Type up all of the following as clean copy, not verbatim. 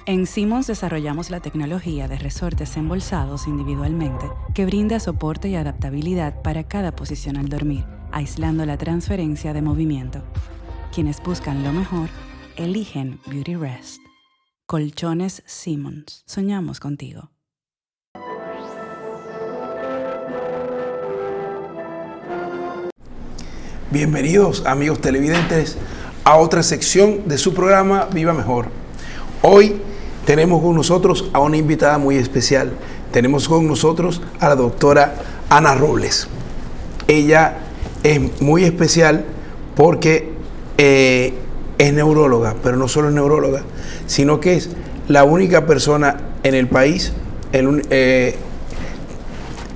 En Simmons desarrollamos la tecnología de resortes embolsados individualmente que brinda soporte y adaptabilidad para cada posición al dormir, aislando la transferencia de movimiento. Quienes buscan lo mejor, eligen Beauty Rest. Colchones Simmons. Soñamos contigo. Bienvenidos, amigos televidentes, a otra sección de su programa Viva Mejor. Hoy tenemos con nosotros a una invitada muy especial. Tenemos con nosotros a la doctora Ana Robles. Ella es muy especial porque es neuróloga, pero no solo es neuróloga, sino que es la única persona en el país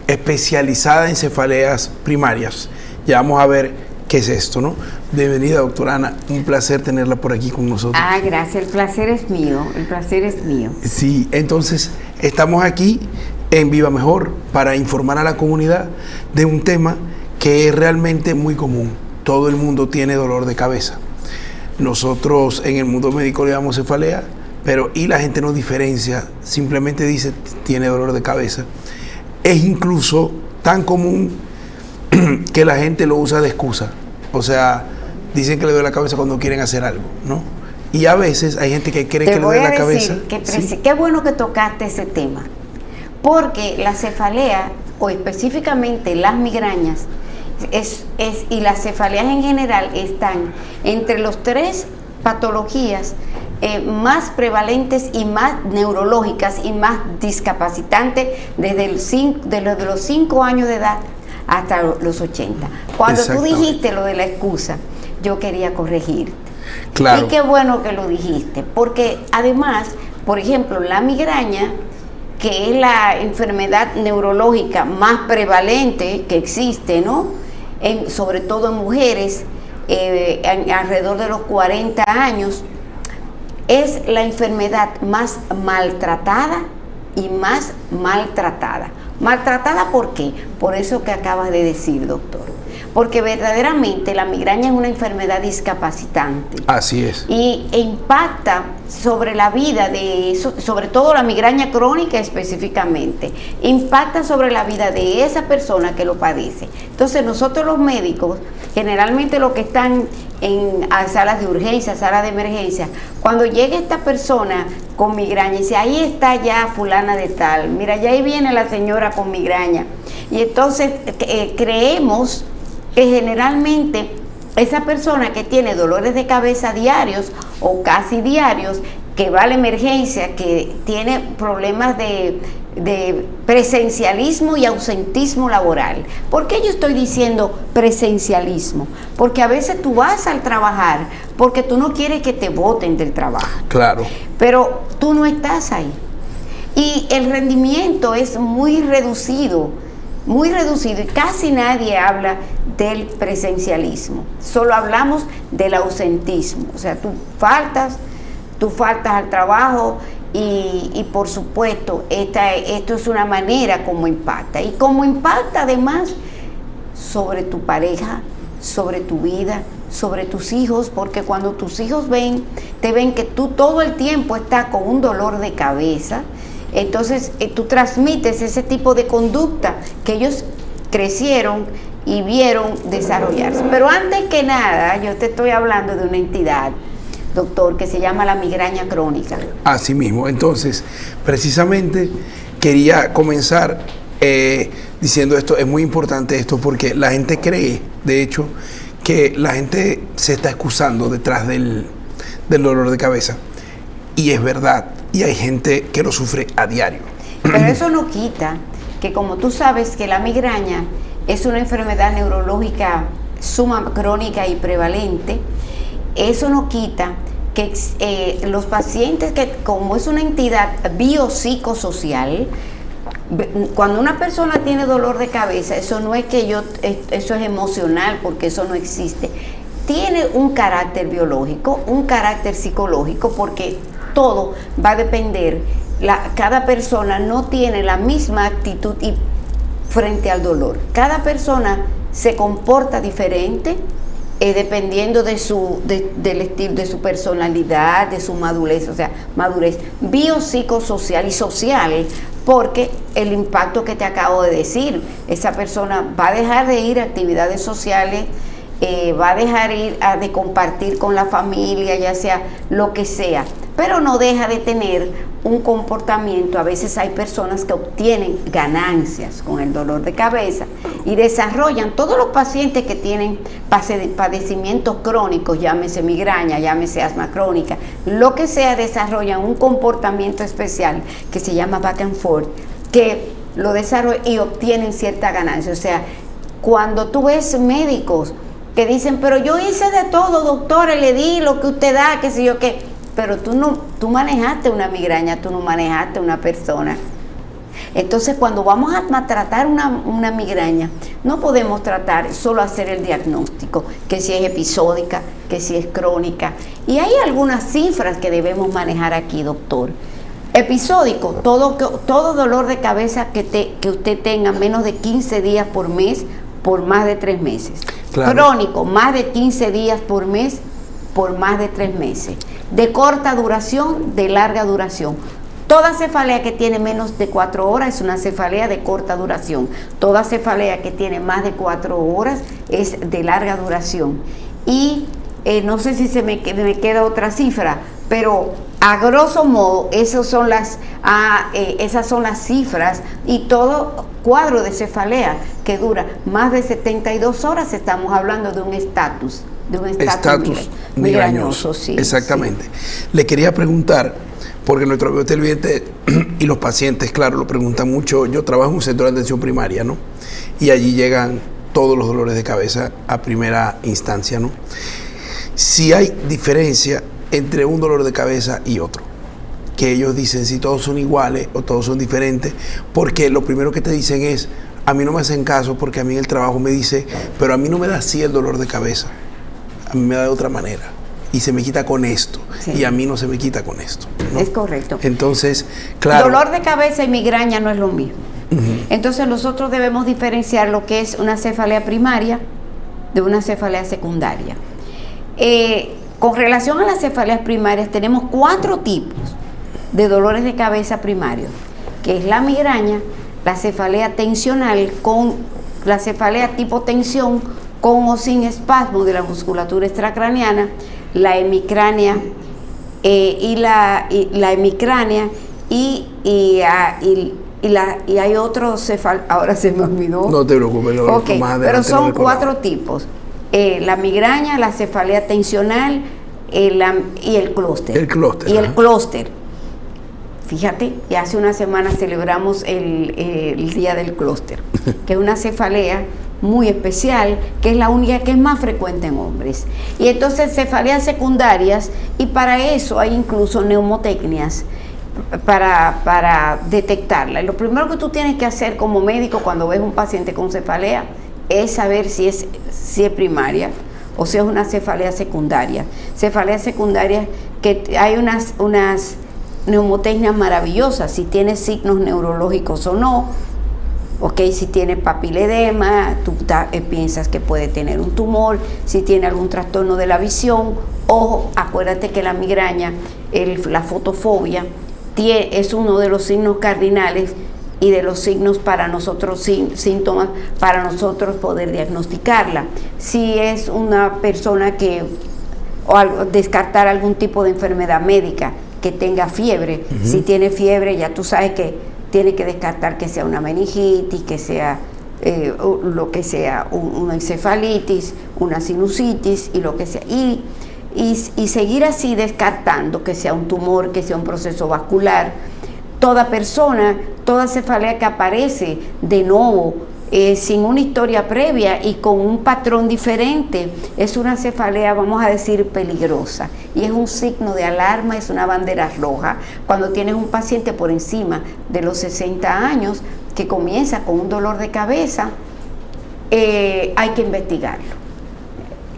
especializada en cefaleas primarias. Ya vamos a ver qué es esto, ¿no? Bienvenida, doctora Ana. Un placer tenerla por aquí con nosotros. Gracias. El placer es mío. El placer es mío. Sí, entonces estamos aquí en Viva Mejor para informar a la comunidad de un tema que es realmente muy común. Todo el mundo tiene dolor de cabeza. Nosotros en el mundo médico le llamamos cefalea, pero la gente no diferencia, simplemente dice tiene dolor de cabeza. Es incluso tan común que la gente lo usa de excusa. O sea, dicen que le duele la cabeza cuando quieren hacer algo, ¿no? Y a veces hay gente que cree que le duele la cabeza. ¿Sí? Qué bueno que tocaste ese tema, porque la cefalea, o específicamente las migrañas, y las cefaleas en general están entre los tres patologías más prevalentes y más neurológicas y más discapacitantes desde los 5 años de edad hasta los 80. Cuando tú dijiste lo de la excusa, yo quería corregirte. Claro. Y qué bueno que lo dijiste, porque además, por ejemplo, la migraña, que es la enfermedad neurológica más prevalente que existe, ¿no? Sobre todo en mujeres, alrededor de los 40 años, es la enfermedad más maltratada y más maltratada. ¿Maltratada por qué? Por eso que acabas de decir, doctor. Porque verdaderamente la migraña es una enfermedad discapacitante. Así es. E impacta sobre la vida sobre todo la migraña crónica específicamente, impacta sobre la vida de esa persona que lo padece. Entonces nosotros los médicos, generalmente los que están en salas de urgencia, salas de emergencia, cuando llega esta persona con migraña, dice, ahí está ya fulana de tal, mira, ya ahí viene la señora con migraña. Y entonces creemos que generalmente esa persona que tiene dolores de cabeza diarios o casi diarios, que va a la emergencia, que tiene problemas de presencialismo y ausentismo laboral. ¿Por qué yo estoy diciendo presencialismo? Porque a veces tú vas al trabajar porque tú no quieres que te boten del trabajo. Claro. Pero tú no estás ahí. Y el rendimiento es muy reducido y casi nadie habla del presencialismo. Solo hablamos del ausentismo. O sea, tú faltas al trabajo y por supuesto esto es una manera como impacta. Y como impacta además sobre tu pareja, sobre tu vida, sobre tus hijos, porque cuando tus hijos te ven que tú todo el tiempo estás con un dolor de cabeza, entonces tú transmites ese tipo de conducta que ellos crecieron y vieron desarrollarse. Pero antes que nada, yo te estoy hablando de una entidad, doctor, que se llama la migraña crónica. Así mismo. Entonces, precisamente quería comenzar diciendo esto. Es muy importante esto porque la gente cree, de hecho, que la gente se está excusando detrás del dolor de cabeza. Y es verdad. Y hay gente que lo sufre a diario. Pero eso no quita que, como tú sabes, que la migraña es una enfermedad neurológica suma crónica y prevalente. Eso no quita que los pacientes, que como es una entidad biopsicosocial, cuando una persona tiene dolor de cabeza, eso no es que eso es emocional, porque eso no existe. Tiene un carácter biológico, un carácter psicológico, porque todo va a depender. Cada persona no tiene la misma actitud frente al dolor. Cada persona se comporta diferente dependiendo del estilo, de su personalidad, de su madurez, o sea, madurez biopsicosocial y social, porque el impacto que te acabo de decir, esa persona va a dejar de ir a actividades sociales, va a dejar de compartir con la familia, ya sea lo que sea, pero no deja de tener un comportamiento. A veces hay personas que obtienen ganancias con el dolor de cabeza y desarrollan, todos los pacientes que tienen padecimientos crónicos, llámese migraña, llámese asma crónica, lo que sea, desarrollan un comportamiento especial que se llama back and forth, que lo desarrollan y obtienen cierta ganancia. O sea, cuando tú ves médicos que dicen, pero yo hice de todo, doctora, le di lo que usted da, qué sé yo qué, pero tú manejaste una migraña, tú no manejaste una persona. Entonces, cuando vamos a tratar una migraña, no podemos tratar solo hacer el diagnóstico, que si es episódica, que si es crónica. Y hay algunas cifras que debemos manejar aquí, doctor. Episódico, todo dolor de cabeza que usted tenga menos de 15 días por mes, por más de 3 meses. Claro. Crónico, más de 15 días por mes, por más de 3 meses. De corta duración, de larga duración. Toda cefalea que tiene menos de 4 horas es una cefalea de corta duración. Toda cefalea que tiene más de 4 horas es de larga duración. Y no sé si me queda otra cifra, pero a grosso modo esas son las cifras, y todo cuadro de cefalea que dura más de 72 horas, estamos hablando de un estatus. De un estatus migrañoso, sí. Exactamente. Sí. Le quería preguntar, porque nuestro televidente y los pacientes, claro, lo preguntan mucho. Yo trabajo en un centro de atención primaria, ¿no? Y allí llegan todos los dolores de cabeza a primera instancia, ¿no? Si hay diferencia entre un dolor de cabeza y otro, que ellos dicen si todos son iguales o todos son diferentes, porque lo primero que te dicen es, a mí no me hacen caso porque a mí en el trabajo me dice, pero a mí no me da así el dolor de cabeza. A mí me da de otra manera y se me quita con esto, sí. Y a mí no se me quita con esto, ¿no? Es correcto. Entonces, claro. Dolor de cabeza y migraña no es lo mismo. Entonces nosotros debemos diferenciar lo que es una cefalea primaria de una cefalea secundaria. Con relación a las cefaleas primarias, tenemos 4 tipos de dolores de cabeza primarios, que es la migraña, la cefalea tensional, con la cefalea tipo tensión, con o sin espasmo de la musculatura extracraneana, la hemicránea y hay otro ahora se me olvidó. No te preocupes, okay, pero son 4 tipos: la migraña, la cefalea tensional y el clúster. El clúster. Fíjate, y hace una semana celebramos el día del clúster, que es una cefalea muy especial, que es la única que es más frecuente en hombres. Y entonces cefaleas secundarias, y para eso hay incluso neumotecnias para detectarla. Y lo primero que tú tienes que hacer como médico cuando ves un paciente con cefalea es saber si es primaria o si es una cefalea secundaria. Cefalea secundaria que hay unas neumotecnias maravillosas, si tiene signos neurológicos o no. Ok, si tiene papiledema, tú piensas que puede tener un tumor, si tiene algún trastorno de la visión. Ojo, acuérdate que la migraña, la fotofobia, es uno de los signos cardinales y de los signos para nosotros, síntomas para nosotros poder diagnosticarla. Si es una persona descartar algún tipo de enfermedad médica, que tenga fiebre. Si tiene fiebre, ya tú sabes que tiene que descartar que sea una meningitis, que sea lo que sea, una encefalitis, una sinusitis y lo que sea. Y seguir así descartando que sea un tumor, que sea un proceso vascular. Toda persona, toda cefalea que aparece de nuevo, sin una historia previa y con un patrón diferente, es una cefalea, vamos a decir, peligrosa, y es un signo de alarma, es una bandera roja. Cuando tienes un paciente por encima de los 60 años que comienza con un dolor de cabeza, hay que investigarlo.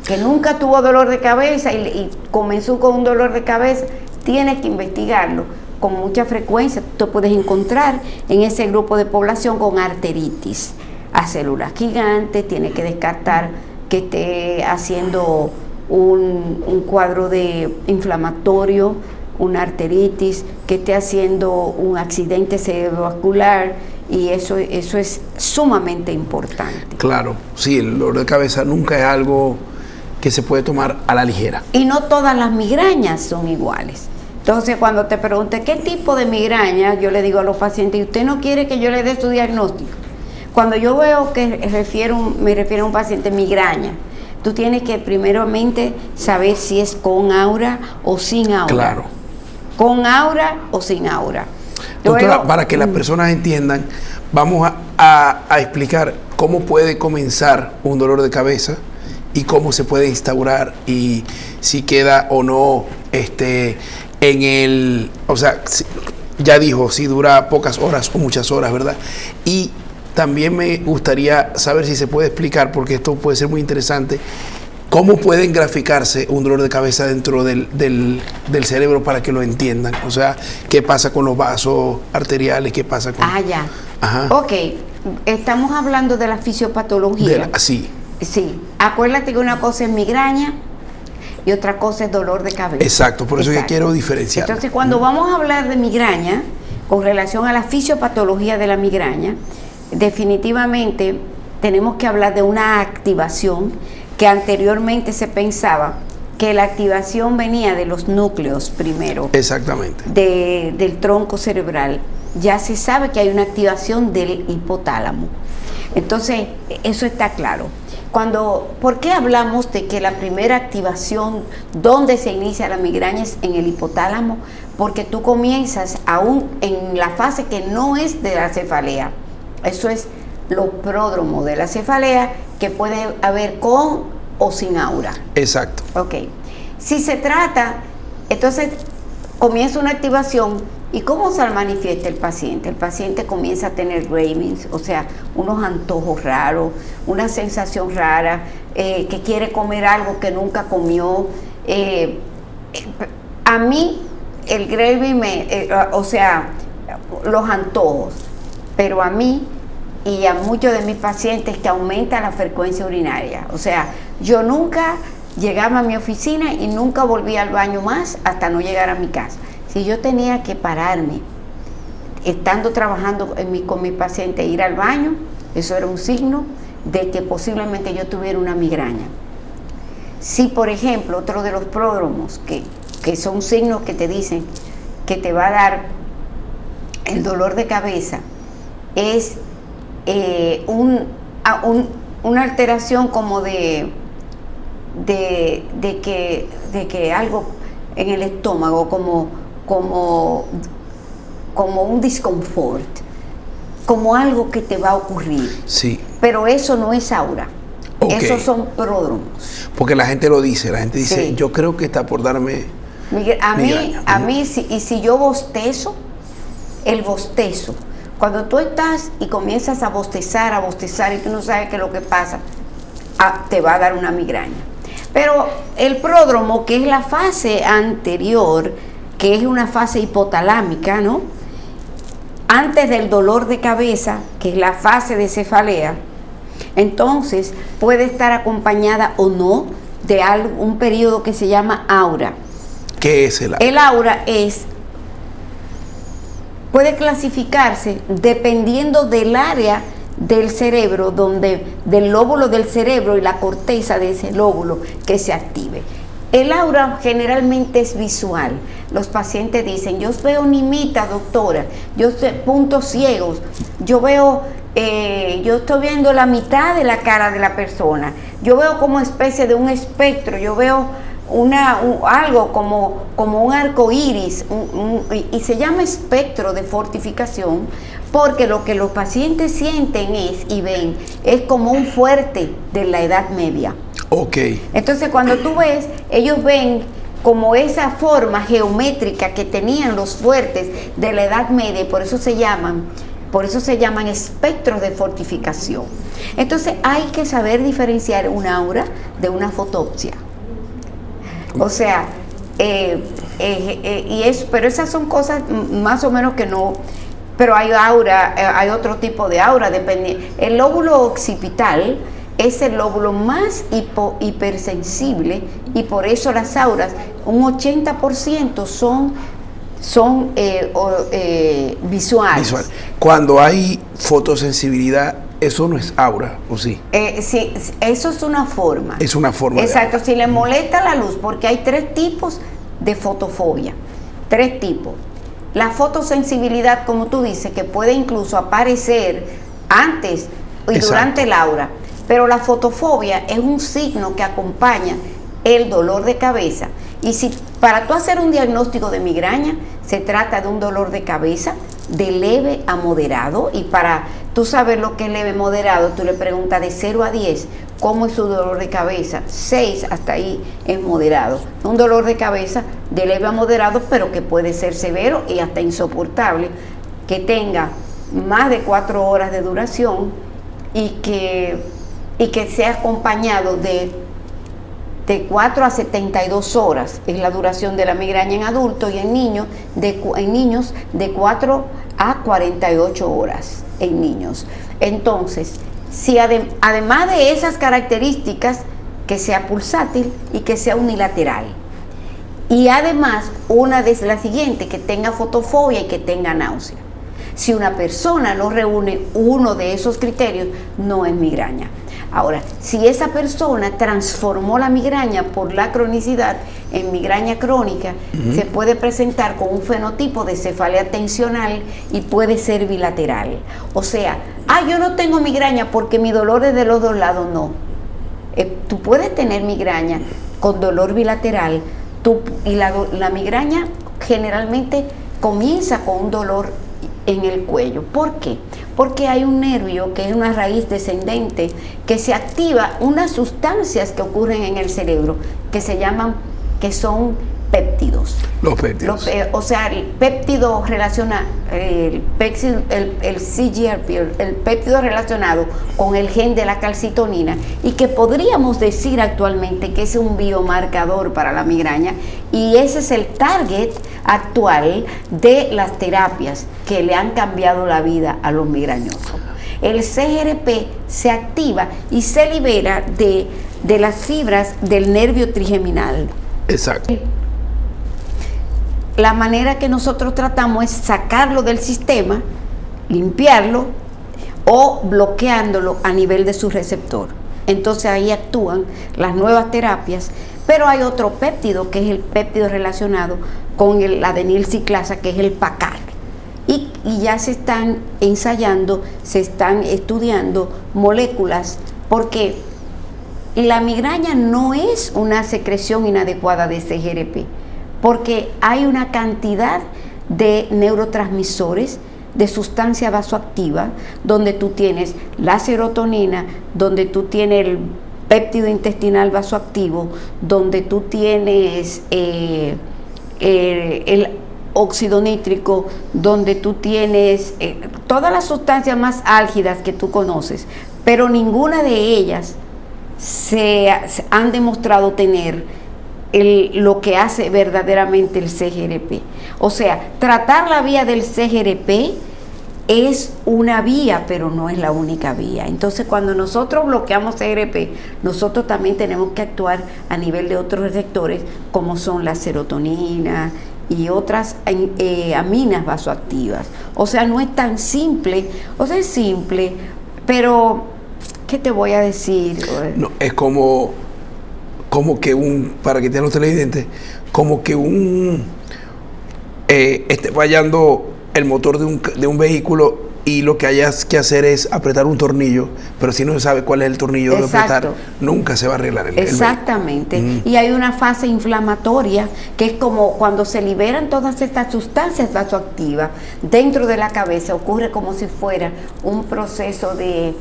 Que nunca tuvo dolor de cabeza y comenzó con un dolor de cabeza, tienes que investigarlo. Con mucha frecuencia tú puedes encontrar en ese grupo de población con arteritis a células gigantes, tiene que descartar que esté haciendo un cuadro de inflamatorio, una arteritis, que esté haciendo un accidente cerebrovascular, y eso es sumamente importante. Claro, sí, el dolor de cabeza nunca es algo que se puede tomar a la ligera. Y no todas las migrañas son iguales. Entonces, cuando te pregunte qué tipo de migraña, yo le digo a los pacientes, ¿y usted no quiere que yo le dé su diagnóstico? Cuando yo veo que me refiero a un paciente migraña, tú tienes que primeramente saber si es con aura o sin aura. Claro. Con aura o sin aura. Doctora, Luego, para que las personas entiendan, vamos a explicar cómo puede comenzar un dolor de cabeza y cómo se puede instaurar y si queda o no o sea, ya dijo, si dura pocas horas o muchas horas, ¿verdad? Y también me gustaría saber si se puede explicar, porque esto puede ser muy interesante, cómo pueden graficarse un dolor de cabeza dentro del cerebro para que lo entiendan. O sea, qué pasa con los vasos arteriales, qué pasa con... ya. Ajá. Ok, estamos hablando de la fisiopatología. Sí. Sí, acuérdate que una cosa es migraña y otra cosa es dolor de cabeza. Exacto, por eso yo quiero diferenciar. Entonces, cuando vamos a hablar de migraña, con relación a la fisiopatología de la migraña, definitivamente tenemos que hablar de una activación que anteriormente se pensaba que la activación venía de los núcleos primero. Exactamente. Del tronco cerebral. Ya se sabe que hay una activación del hipotálamo. Entonces, eso está claro. ¿Por qué hablamos de que la primera activación donde se inicia la migraña es en el hipotálamo? Porque tú comienzas aún en la fase que no es de la cefalea. Eso es los pródromos de la cefalea, que puede haber con o sin aura. Exacto. Ok. Si se trata, entonces comienza una activación. ¿Y cómo se manifiesta el paciente? El paciente comienza a tener cravings, o sea, unos antojos raros, una sensación rara, que quiere comer algo que nunca comió. A mí, el craving, o sea, los antojos, pero a mí y a muchos de mis pacientes que aumenta la frecuencia urinaria. O sea, yo nunca llegaba a mi oficina y nunca volví al baño más hasta no llegar a mi casa. Si yo tenía que pararme, estando trabajando con mi paciente, ir al baño, eso era un signo de que posiblemente yo tuviera una migraña. Si, por ejemplo, otro de los pródromos, que son signos que te dicen que te va a dar el dolor de cabeza, es una alteración como de que algo en el estómago, como un disconfort, como algo que te va a ocurrir. Sí. Pero eso no es aura. Okay. Esos son pródromos. Porque la gente lo dice, Sí. Yo creo que está por darme a mí si yo bostezo, el bostezo, cuando tú estás y comienzas a bostezar y tú no sabes qué es lo que pasa, te va a dar una migraña. Pero el pródromo, que es la fase anterior, que es una fase hipotalámica, ¿no? Antes del dolor de cabeza, que es la fase de cefalea, entonces puede estar acompañada o no de un periodo que se llama aura. ¿Qué es el aura? El aura puede clasificarse dependiendo del área del cerebro, del lóbulo del cerebro y la corteza de ese lóbulo que se active. El aura generalmente es visual. Los pacientes dicen, yo veo nimitas, doctora, yo sé puntos ciegos, yo estoy viendo la mitad de la cara de la persona, yo veo como especie de un espectro, yo veo algo como un arco iris, y se llama espectro de fortificación, porque lo que los pacientes sienten y ven es como un fuerte de la Edad Media. Ok. Entonces, cuando tú ves, ellos ven como esa forma geométrica que tenían los fuertes de la Edad Media, y por eso se llaman espectros de fortificación. Entonces, hay que saber diferenciar un aura de una fotopsia. O sea, pero esas son cosas más o menos que no. Pero hay aura, hay otro tipo de aura. El lóbulo occipital es el lóbulo más hipersensible, y por eso las auras, un 80% son visuales. Visual. Cuando hay fotosensibilidad, eso no es aura, ¿o sí? Sí, eso es una forma. Es una forma. Exacto, si le molesta la luz, porque hay 3 tipos de fotofobia. 3 tipos. La fotosensibilidad, como tú dices, que puede incluso aparecer antes y durante el aura. Pero la fotofobia es un signo que acompaña el dolor de cabeza. Y si para tú hacer un diagnóstico de migraña, se trata de un dolor de cabeza de leve a moderado, y para tú saber lo que es leve moderado, tú le preguntas de 0 a 10, ¿cómo es su dolor de cabeza? 6, hasta ahí es moderado. Un dolor de cabeza de leve a moderado, pero que puede ser severo y hasta insoportable, que tenga más de 4 horas de duración y que sea acompañado de 4 a 72 horas, es la duración de la migraña en adultos, y en niños de 4 a 48 horas en niños. Entonces, si además de esas características, que sea pulsátil y que sea unilateral, y además una de las siguientes, que tenga fotofobia y que tenga náusea. Si una persona no reúne uno de esos criterios, no es migraña. Ahora, si esa persona transformó la migraña por la cronicidad en migraña crónica, se puede presentar con un fenotipo de cefalea tensional y puede ser bilateral. O sea, yo no tengo migraña porque mi dolor es de los 2 lados. No. Tú puedes tener migraña con dolor bilateral, y la migraña generalmente comienza con un dolor en el cuello. ¿Por qué? Porque hay un nervio, que es una raíz descendente, que se activa unas sustancias que ocurren en el cerebro, que son péptidos. Los péptidos. O sea, el péptido relaciona, el CGRP, el péptido relacionado con el gen de la calcitonina, y que podríamos decir actualmente que es un biomarcador para la migraña, y ese es el target actual de las terapias que le han cambiado la vida a los migrañosos. El CGRP se activa y se libera de las fibras del nervio trigeminal. Exacto. La manera que nosotros tratamos es sacarlo del sistema, limpiarlo o bloqueándolo a nivel de su receptor. Entonces ahí actúan las nuevas terapias, pero hay otro péptido, que es el péptido relacionado con la adenilciclasa, que es el PACAL. Y ya se están ensayando, se están estudiando moléculas, porque la migraña no es una secreción inadecuada de CGRP, porque hay una cantidad de neurotransmisores, de sustancia vasoactiva, donde tú tienes la serotonina, donde tú tienes el péptido intestinal vasoactivo, donde tú tienes el óxido nítrico, donde tú tienes todas las sustancias más álgidas que tú conoces, pero ninguna de ellas se han demostrado tener lo que hace verdaderamente el CGRP. O sea, tratar la vía del CGRP es una vía, pero no es la única vía. Entonces, cuando nosotros bloqueamos CGRP, nosotros también tenemos que actuar a nivel de otros receptores, como son la serotonina y otras aminas vasoactivas. O sea, no es tan simple. O sea, es simple, pero ¿qué te voy a decir? No, es como que para que tengan los televidentes, como que esté fallando el motor de un vehículo, y lo que hayas que hacer es apretar un tornillo, pero si no se sabe cuál es el tornillo de apretar, nunca se va a arreglar el exactamente. vehículo. Y hay una fase inflamatoria, que es como cuando se liberan todas estas sustancias vasoactivas dentro de la cabeza, ocurre como si fuera un proceso de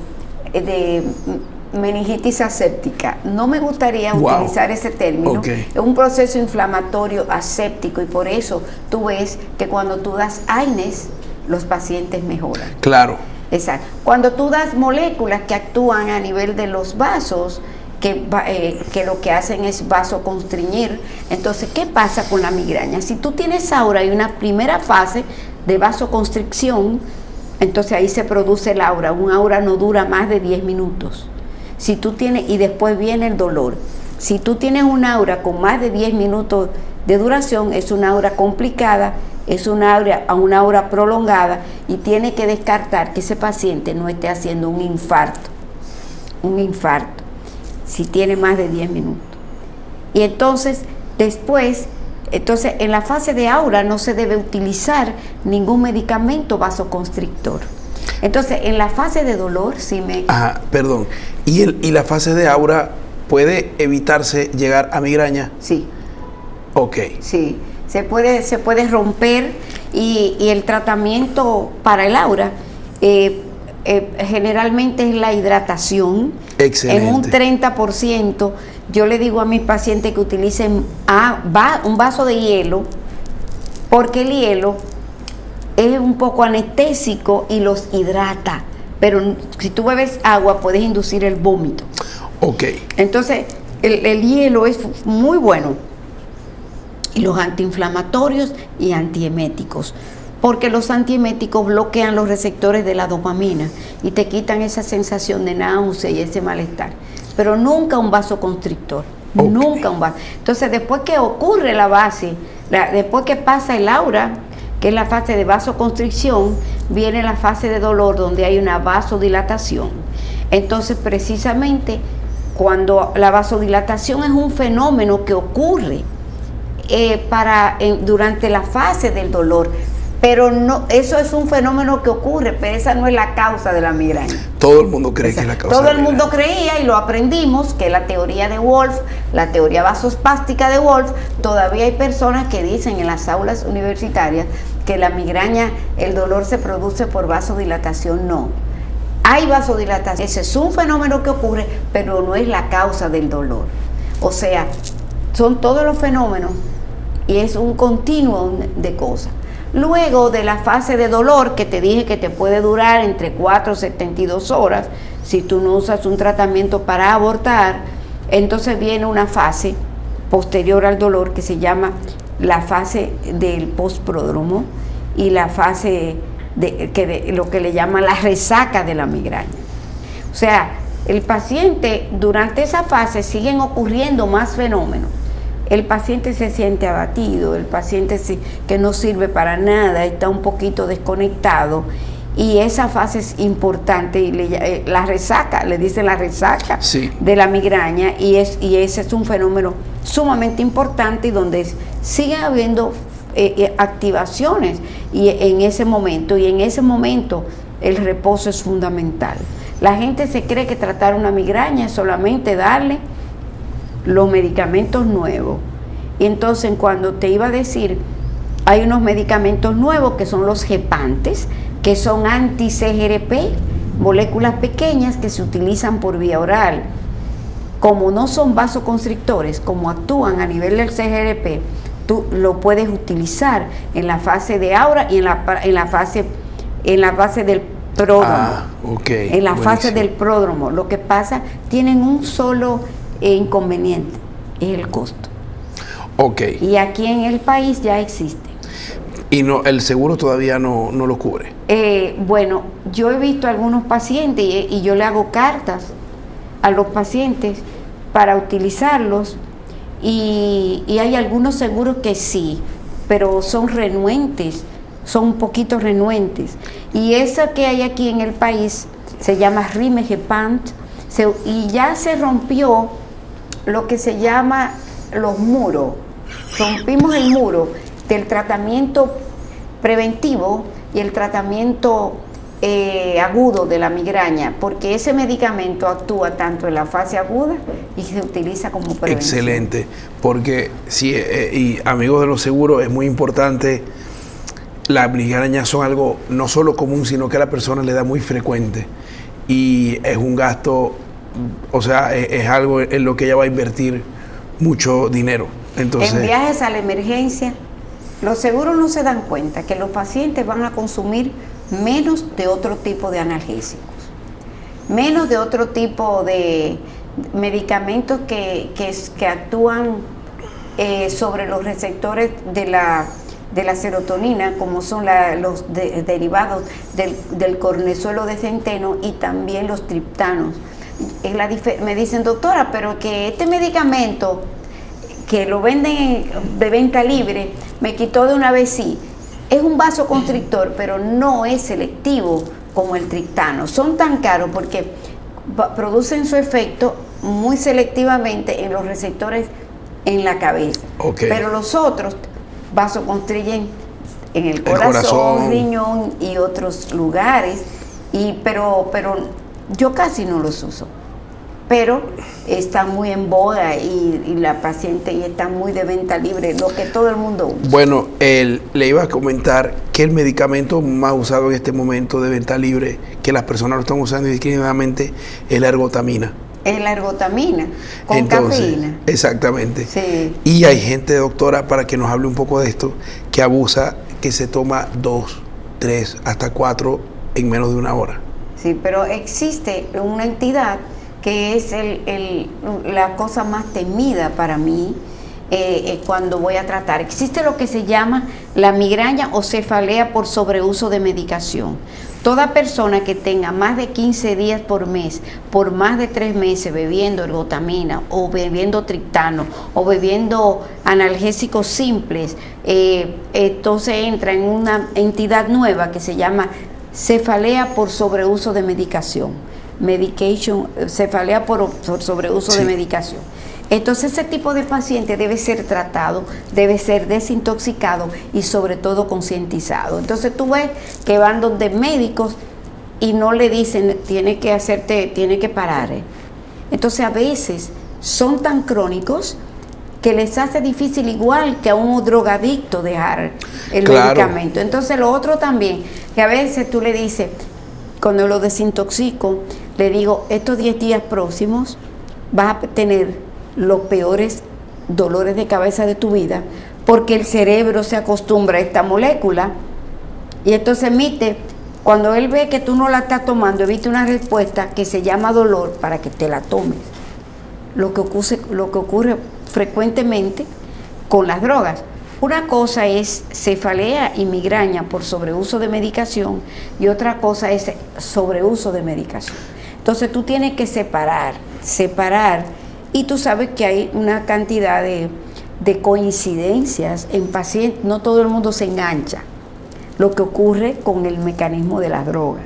meningitis aséptica. No me gustaría utilizar ese término. Es un proceso inflamatorio aséptico, y por eso tú ves que cuando tú das AINES, los pacientes mejoran. Claro. Exacto. Cuando tú das moléculas que actúan a nivel de los vasos, que lo que hacen es vasoconstriñir, entonces, ¿qué pasa con la migraña? Si tú tienes aura y una primera fase de vasoconstricción, entonces ahí se produce el aura. Un aura no dura más de 10 minutos. Si tú tienes, y después viene el dolor. Si tú tienes un aura con más de 10 minutos de duración, es una aura complicada, es una aura prolongada, y tiene que descartar que ese paciente no esté haciendo un infarto, si tiene más de 10 minutos. Y entonces, después, en la fase de aura no se debe utilizar ningún medicamento vasoconstrictor. Entonces, en la fase de dolor, perdón. ¿Y la fase de aura puede evitarse llegar a migraña? Sí. Ok. Sí, se puede romper, y el tratamiento para el aura generalmente es la hidratación. Excelente. En un 30%, yo le digo a mis pacientes que utilicen un vaso de hielo, porque el hielo es un poco anestésico y los hidrata, pero si tú bebes agua puedes inducir el vómito. Ok. Entonces, el hielo es muy bueno, y los antiinflamatorios y antieméticos, porque los antieméticos bloquean los receptores de la dopamina y te quitan esa sensación de náusea y ese malestar, pero nunca un vasoconstrictor. Okay. Nunca un vaso. Entonces, después que ocurre después que pasa el aura, que es la fase de vasoconstricción, viene la fase de dolor, donde hay una vasodilatación. Entonces, precisamente, cuando la vasodilatación es un fenómeno que ocurre durante la fase del dolor, pero no, eso es un fenómeno que ocurre, pero esa no es la causa de la migraña. Todo el mundo cree que es la causa. Todo el mundo creía, y lo aprendimos, que la teoría de Wolf, la teoría vasospástica de Wolf. Todavía hay personas que dicen en las aulas universitarias que la migraña, el dolor se produce por vasodilatación. No, hay vasodilatación, ese es un fenómeno que ocurre, pero no es la causa del dolor. O sea, son todos los fenómenos, y es un continuo de cosas. Luego de la fase de dolor, que te dije que te puede durar entre 4 y 72 horas, si tú no usas un tratamiento para abortar, entonces viene una fase posterior al dolor que se llama la fase del postpródromo, y la fase de lo que le llaman la resaca de la migraña. O sea, el paciente, durante esa fase siguen ocurriendo más fenómenos. El paciente se siente abatido, el paciente que no sirve para nada, está un poquito desconectado, y esa fase es importante, y la resaca, le dicen la resaca de la migraña, y ese es un fenómeno sumamente importante, y donde siguen habiendo activaciones en ese momento el reposo es fundamental. La gente se cree que tratar una migraña es solamente darle los medicamentos nuevos. Y entonces, cuando te iba a decir, hay unos medicamentos nuevos que son los gepantes, que son anti-CGRP, moléculas pequeñas que se utilizan por vía oral. Como no son vasoconstrictores, como actúan a nivel del CGRP, tú lo puedes utilizar en la fase de aura y en la fase del pródromo. En la fase del pródromo. Lo que pasa, tienen un solo inconveniente, es el costo. Y aquí en el país ya existe. ¿Y no, el seguro todavía no lo cubre? Bueno, yo he visto a algunos pacientes, y yo le hago cartas a los pacientes para utilizarlos, y hay algunos seguros que sí, pero son renuentes, son un poquito renuentes. Y esa que hay aquí en el país se llama Rimegepant, y ya se rompió lo que se llama los muros. Rompimos el muro del tratamiento preventivo y el tratamiento agudo de la migraña, porque ese medicamento actúa tanto en la fase aguda y se utiliza como prevención. Excelente, porque sí, y amigos de los seguros, es muy importante. Las migrañas son algo no solo común, sino que a la persona le da muy frecuente, y es un gasto, o sea, es algo en lo que ella va a invertir mucho dinero. Entonces, en viajes a la emergencia, los seguros no se dan cuenta que los pacientes van a consumir menos de otro tipo de analgésicos, menos de otro tipo de medicamentos que actúan sobre los receptores de la serotonina, como son los derivados del cornezuelo de centeno, y también los triptanos. me dicen, doctora, pero que este medicamento que lo venden de venta libre, me quitó de una vez, sí. Es un vasoconstrictor, pero no es selectivo como el triptano. Son tan caros porque producen su efecto muy selectivamente en los receptores en la cabeza. Okay. Pero los otros vasoconstriyen en el corazón, riñón y otros lugares. Pero yo casi no los uso. Pero están muy en boga y la paciente y está muy de venta libre, lo que todo el mundo usa. Bueno, le iba a comentar que el medicamento más usado en este momento de venta libre, que las personas lo están usando indiscriminadamente, es la ergotamina. Es la ergotamina, con cafeína. Exactamente. Sí. Y hay gente, doctora, para que nos hable un poco de esto, que abusa, que se toma 2, 3, hasta 4 en menos de una hora. Sí, pero existe una entidad que es la cosa más temida para mí cuando voy a tratar. Existe lo que se llama la migraña o cefalea por sobreuso de medicación. Toda persona que tenga más de 15 días por mes, por más de 3 meses bebiendo ergotamina o bebiendo triptano o bebiendo analgésicos simples, entonces entra en una entidad nueva que se llama cefalea por sobreuso de medicación. Cefalea por sobreuso de medicación. Entonces ese tipo de paciente debe ser tratado, debe ser desintoxicado y sobre todo concientizado. Entonces tú ves que van donde médicos y no le dicen tiene que parar. Entonces a veces son tan crónicos que les hace difícil, igual que a un drogadicto, dejar el medicamento. Entonces lo otro también, que a veces tú le dices, cuando lo desintoxico, le digo, estos 10 días próximos vas a tener los peores dolores de cabeza de tu vida, porque el cerebro se acostumbra a esta molécula y entonces emite, cuando él ve que tú no la estás tomando, emite una respuesta que se llama dolor para que te la tomes. Lo que ocurre frecuentemente con las drogas. Una cosa es cefalea y migraña por sobreuso de medicación y otra cosa es sobreuso de medicación. Entonces tú tienes que separar y tú sabes que hay una cantidad de coincidencias en pacientes, no todo el mundo se engancha. Lo que ocurre con el mecanismo de las drogas,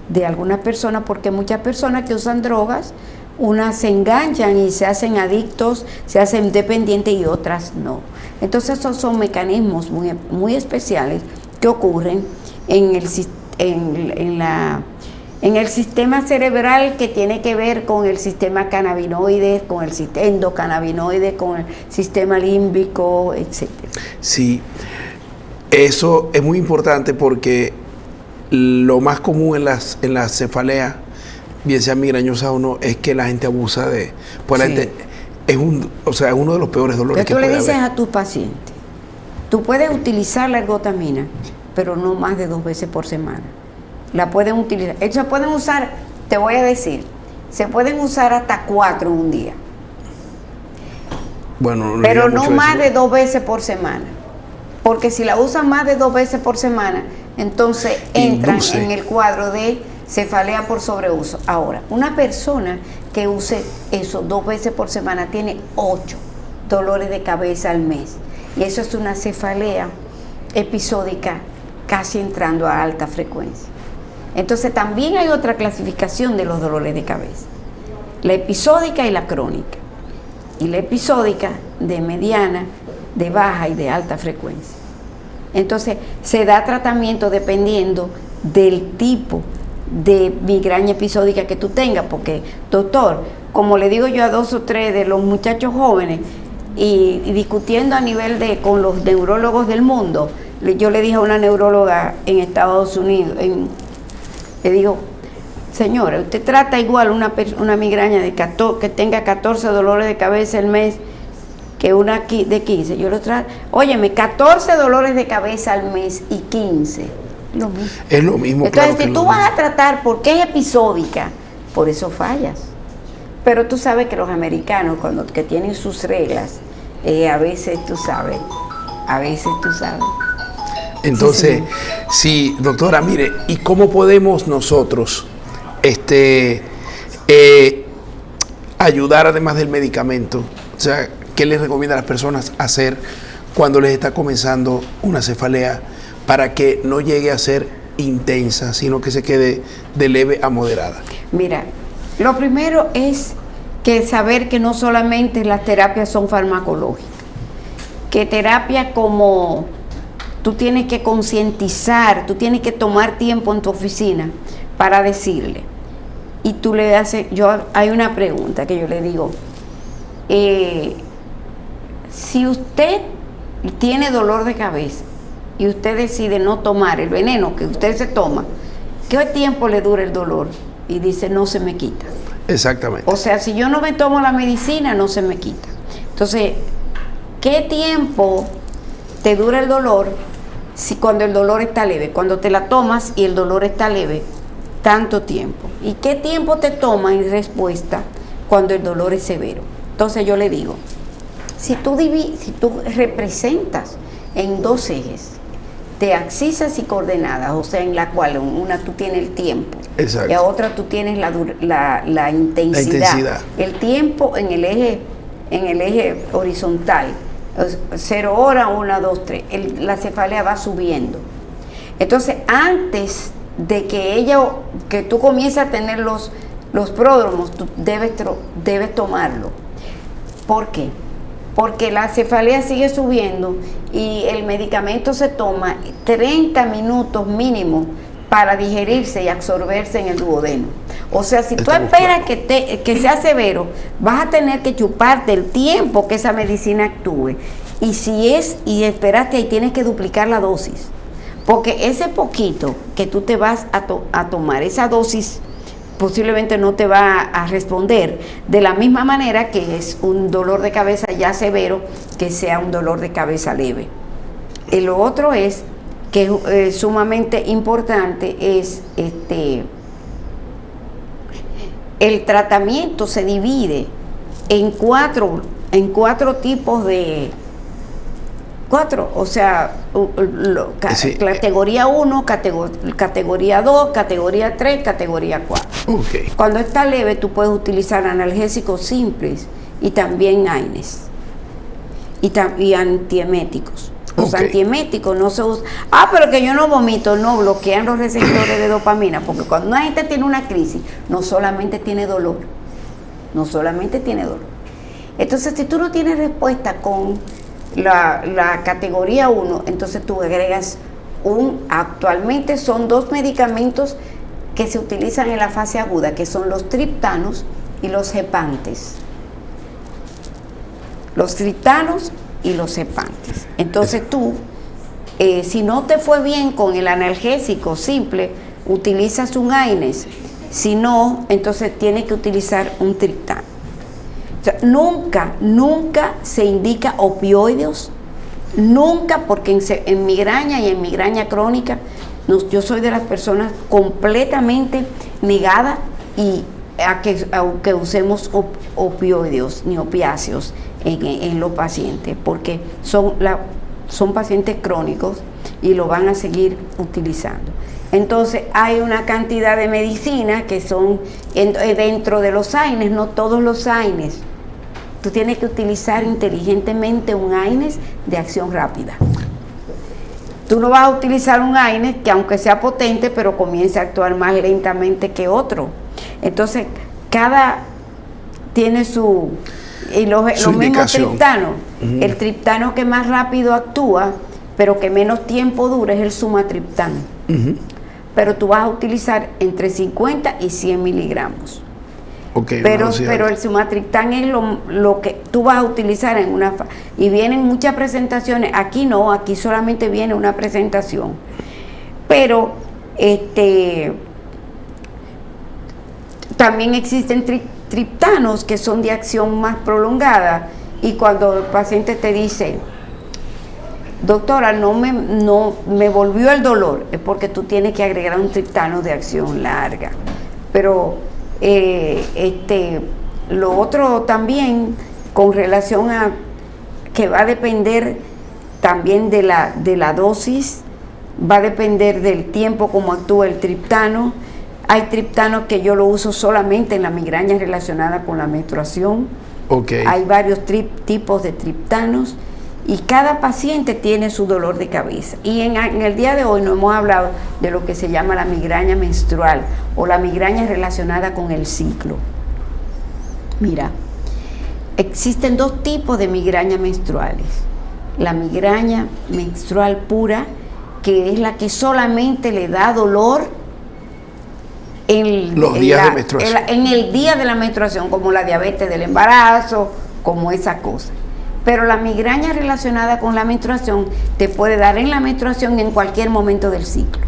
de algunas personas, porque muchas personas que usan drogas, unas se enganchan y se hacen adictos, se hacen dependientes y otras no. Entonces esos son mecanismos muy, muy especiales que ocurren en el sistema cerebral, que tiene que ver con el sistema cannabinoide, con el endocannabinoide, con el sistema límbico, etc. Sí, eso es muy importante porque lo más común en las cefaleas, bien sea migrañosa o no, es que la gente abusa de... Pues la gente, es uno de los peores dolores que puede haber. Tú le dices a tus pacientes, tú puedes utilizar la ergotamina, pero no más de 2 veces por semana. La pueden utilizar. Ellos se pueden usar, te voy a decir, se pueden usar hasta 4 en un día. Bueno, pero no más de 2 veces por semana. Porque si la usan más de 2 veces por semana, entonces entran en el cuadro de cefalea por sobreuso. Ahora, una persona que use eso 2 veces por semana tiene 8 dolores de cabeza al mes. Y eso es una cefalea episódica casi entrando a alta frecuencia. Entonces también hay otra clasificación de los dolores de cabeza. La episódica y la crónica. Y la episódica de mediana, de baja y de alta frecuencia. Entonces se da tratamiento dependiendo del tipo de migraña episódica que tú tengas, porque doctor, como le digo yo a 2 o 3 de los muchachos jóvenes y discutiendo a nivel con los neurólogos del mundo, yo le dije a una neuróloga en Estados Unidos, le digo, señora, usted trata igual una migraña que tenga 14 dolores de cabeza al mes que una de 15. Yo lo trato, óyeme, 14 dolores de cabeza al mes y 15. Lo mismo. Es lo mismo. Entonces, claro, si tú vas a tratar porque es episódica, por eso fallas. Pero tú sabes que los americanos, que tienen sus reglas, a veces tú sabes. Entonces, sí, doctora, mire, ¿y cómo podemos nosotros ayudar además del medicamento? O sea, ¿qué les recomienda a las personas hacer cuando les está comenzando una cefalea para que no llegue a ser intensa, sino que se quede de leve a moderada? Mira, lo primero es que saber que no solamente las terapias son farmacológicas, que terapia como tú tienes que concientizar, tú tienes que tomar tiempo en tu oficina para decirle. Y tú le haces, hay una pregunta que yo le digo, si usted tiene dolor de cabeza y usted decide no tomar el veneno que usted se toma, ¿qué tiempo le dura el dolor? Y dice, no se me quita. Exactamente. O sea, si yo no me tomo la medicina, no se me quita. Entonces, ¿qué tiempo te dura el dolor si cuando el dolor está leve? Cuando te la tomas y el dolor está leve, tanto tiempo. ¿Y qué tiempo te toma en respuesta cuando el dolor es severo? Entonces yo le digo, si tú representas en dos ejes de axisas y coordenadas, o sea, en la cual una tú tienes el tiempo, exacto, y a otra tú tienes la intensidad. El tiempo en el eje horizontal, 0 horas, 1, 2, 3, la cefalea va subiendo. Entonces, antes de que tú comiences a tener los pródromos, tú debes tomarlo. ¿Por qué? Porque la cefalea sigue subiendo y el medicamento se toma 30 minutos mínimo para digerirse y absorberse en el duodeno. O sea, si tú esperas que sea severo, vas a tener que chuparte el tiempo que esa medicina actúe. Y esperaste ahí, tienes que duplicar la dosis. Porque ese poquito que tú te vas a tomar, esa dosis posiblemente no te va a responder de la misma manera que es un dolor de cabeza ya severo, que sea un dolor de cabeza leve. Y lo otro es que es sumamente importante, es el tratamiento se divide en cuatro tipos de o sea, sí, categoría 1, categoría 2, categoría 3, categoría 4. Okay. Cuando está leve, tú puedes utilizar analgésicos simples y también AINES y antieméticos. Los antieméticos no se usan. Pero que yo no vomito, no, bloquean los receptores de dopamina, porque cuando una gente tiene una crisis, no solamente tiene dolor. Entonces, si tú no tienes respuesta con la categoría 1, entonces tú agregas actualmente son 2 medicamentos que se utilizan en la fase aguda, que son los triptanos y los gepantes. Los triptanos y los gepantes. Entonces tú, si no te fue bien con el analgésico simple, utilizas un AINES. Si no, entonces tienes que utilizar un triptano. O sea, nunca se indica opioides, nunca, porque en migraña y en migraña crónica, yo soy de las personas completamente negada a que usemos opioides ni opiáceos en los pacientes, porque son pacientes crónicos y lo van a seguir utilizando. Entonces hay una cantidad de medicinas que son dentro de los AINES, no todos los AINES. Tú tienes que utilizar inteligentemente un AINES de acción rápida. Tú no vas a utilizar un AINES que aunque sea potente, pero comience a actuar más lentamente que otro. Entonces, cada tiene su los mismos triptanos. Uh-huh. El triptano que más rápido actúa, pero que menos tiempo dura, es el sumatriptán. Uh-huh. Pero tú vas a utilizar entre 50 y 100 miligramos. Pero el sumatriptán es lo que tú vas a utilizar en una y vienen muchas presentaciones. Aquí no, aquí solamente viene una presentación. Pero también existen triptanos que son de acción más prolongada, y cuando el paciente te dice, doctora, no me volvió el dolor, es porque tú tienes que agregar un triptano de acción larga. Pero lo otro también, con relación a que va a depender también de la dosis, va a depender del tiempo como actúa el triptano, Hay triptanos que yo lo uso solamente en la migraña relacionada con la menstruación. Okay. Hay varios tipos de triptanos y cada paciente tiene su dolor de cabeza. Y en el día de hoy no hemos hablado de lo que se llama la migraña menstrual o la migraña relacionada con el ciclo. Mira, existen dos tipos de migraña menstruales. La migraña menstrual pura, que es la que solamente le da dolor en los días de menstruación. En el día de la menstruación, como la diabetes del embarazo, como esa cosa. Pero la migraña relacionada con la menstruación te puede dar en la menstruación y en cualquier momento del ciclo.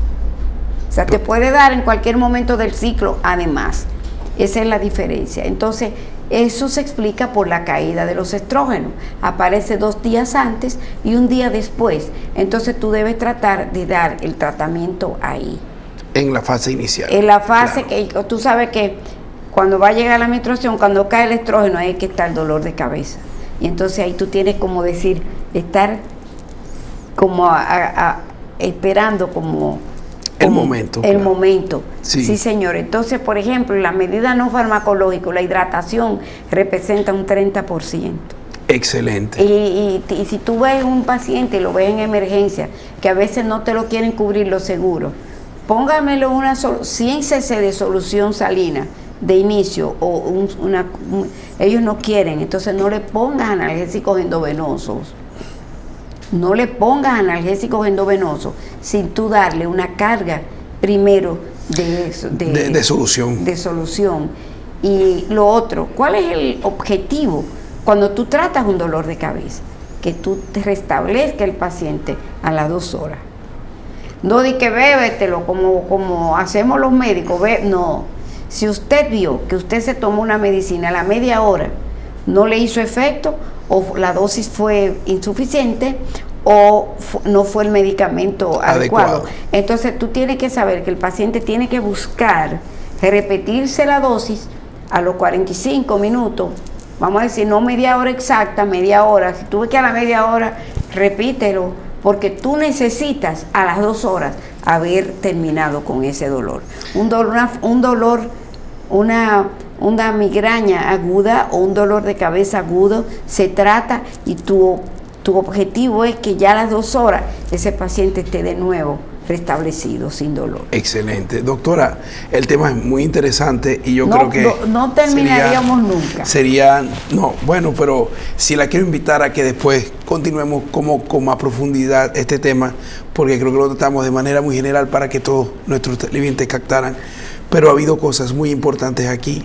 O sea, te puede dar en cualquier momento del ciclo además. Esa es la diferencia. Entonces, eso se explica por la caída de los estrógenos. Aparece 2 días antes y 1 día después. Entonces, tú debes tratar de dar el tratamiento ahí. En la fase inicial. En la fase claro. que tú sabes que cuando va a llegar la menstruación, cuando cae el estrógeno, ahí es que está el dolor de cabeza. Y entonces ahí tú tienes como decir, estar como esperando como el momento. El momento. Sí. Sí, señor. Entonces, por ejemplo, en la medida no farmacológica, la hidratación representa un 30%. Excelente. Y si tú ves un paciente y lo ves en emergencia, que a veces no te lo quieren cubrir los seguros, póngamelo 100 cc de solución salina de inicio o ellos no quieren, entonces no le pongas analgésicos endovenosos. No le pongas analgésicos endovenosos sin tú darle una carga primero de solución. De solución. Y lo otro, ¿cuál es el objetivo cuando tú tratas un dolor de cabeza? Que tú te restablezca el paciente a las 2 horas. No di que bébetelo como hacemos los médicos, no. Si usted vio que usted se tomó una medicina a la media hora, no le hizo efecto, o la dosis fue insuficiente, o no fue el medicamento adecuado. Entonces tú tienes que saber que el paciente tiene que buscar repetirse la dosis a los 45 minutos. Vamos a decir, no media hora exacta, media hora. Si tú ves que a la media hora, repítelo, porque tú necesitas a las 2 horas haber terminado con ese dolor. Una migraña aguda o un dolor de cabeza agudo se trata y tu objetivo es que ya a las 2 horas ese paciente esté de nuevo restablecido, sin dolor. Excelente. Doctora, el tema es muy interesante y yo creo que no terminaríamos nunca. Pero si la quiero invitar a que después continuemos con más profundidad este tema, porque creo que lo tratamos de manera muy general para que todos nuestros televidentes captaran, pero ha habido cosas muy importantes aquí.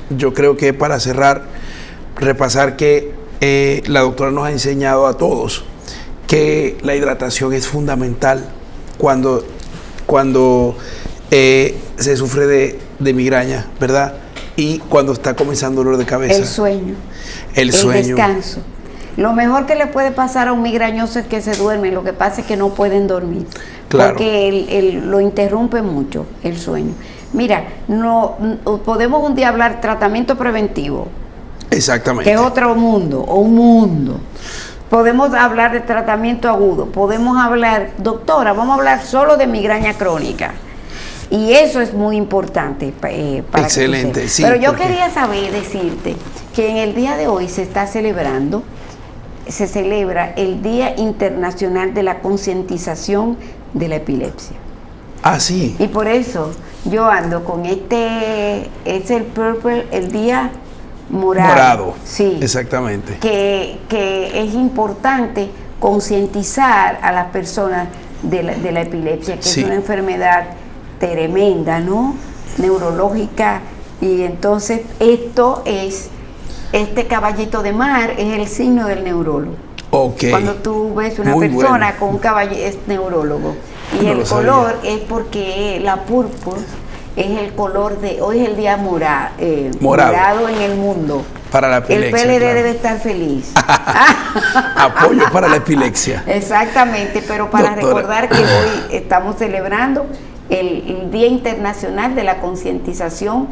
Yo creo que para cerrar, repasar que la doctora nos ha enseñado a todos que la hidratación es fundamental cuando se sufre de migraña, ¿verdad? Y cuando está comenzando dolor de cabeza. El sueño. Descanso. Lo mejor que le puede pasar a un migrañoso es que se duerme. Lo que pasa es que no pueden dormir. Claro. Porque lo interrumpe mucho el sueño. Mira, podemos un día hablar tratamiento preventivo. Exactamente. Que es otro mundo, o un mundo. Podemos hablar de tratamiento agudo, podemos hablar, doctora, vamos a hablar solo de migraña crónica. Y eso es muy importante para excelente, que sí. Pero yo quería decirte que en el día de hoy se celebra el Día Internacional de la Concientización de la Epilepsia. Ah, sí. Y por eso yo ando con es el purple, el día morado. Sí, exactamente. Que es importante concientizar a las personas de la epilepsia, que sí, es una enfermedad tremenda, ¿no? Neurológica. Y entonces este caballito de mar es el signo del neurólogo. Okay. Cuando tú ves una persona con un caballito, es neurólogo. Y el color es porque la púrpura es el color hoy es el día morado en el mundo. Para la epilepsia. El PLD debe estar feliz. Apoyo para la epilepsia. Exactamente, pero para recordar que hoy estamos celebrando el Día Internacional de la Concientización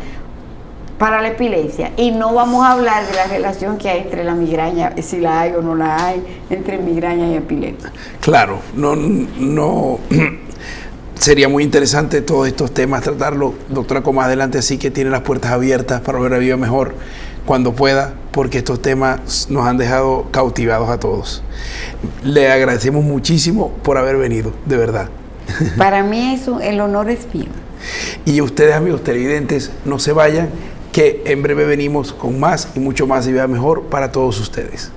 para la Epilepsia. Y no vamos a hablar de la relación que hay entre la migraña, si la hay o no la hay, entre migraña y epilepsia. Claro, no sería muy interesante todos estos temas tratarlo, doctora, como más adelante, así que tiene las puertas abiertas para volver a Viva Mejor cuando pueda, porque estos temas nos han dejado cautivados a todos. Le agradecemos muchísimo por haber venido, de verdad. Para mí el honor es mío. Y ustedes, amigos televidentes, no se vayan, que en breve venimos con más y mucho más de Viva Mejor para todos ustedes.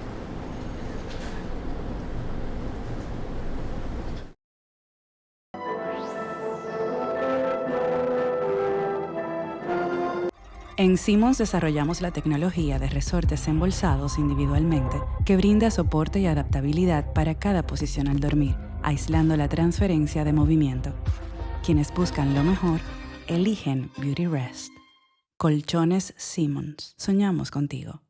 En Simmons desarrollamos la tecnología de resortes embolsados individualmente que brinda soporte y adaptabilidad para cada posición al dormir, aislando la transferencia de movimiento. Quienes buscan lo mejor, eligen Beauty Rest. Colchones Simmons. Soñamos contigo.